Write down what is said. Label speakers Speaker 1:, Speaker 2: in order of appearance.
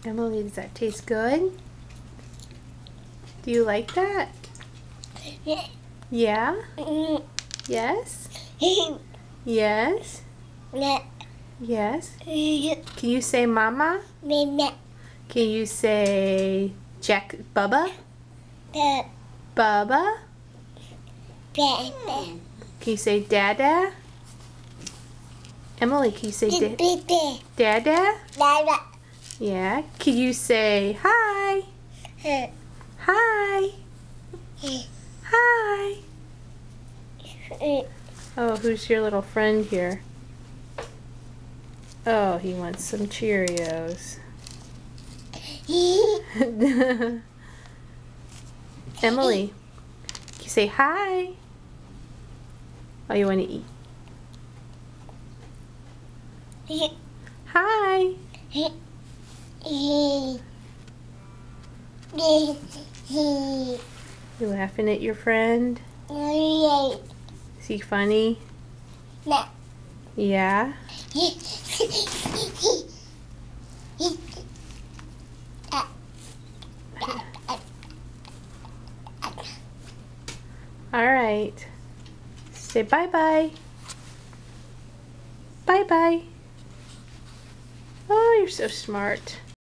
Speaker 1: Emily, does that taste good? Do you like that? Yeah? Yes? Yes? Yes? Can you say mama? Can you say Jack Bubba? Bubba? Can you say Dada? Emily, can you say Dada? Yeah. Can you say hi? Hi. Hi. Oh, who's your little friend here? Oh, he wants some Cheerios. Emily, can you say hi? Oh, you want to eat? Hi. You laughing at your friend? Is he funny? Yeah? Alright. Say bye-bye. Bye-bye. Oh, you're so smart.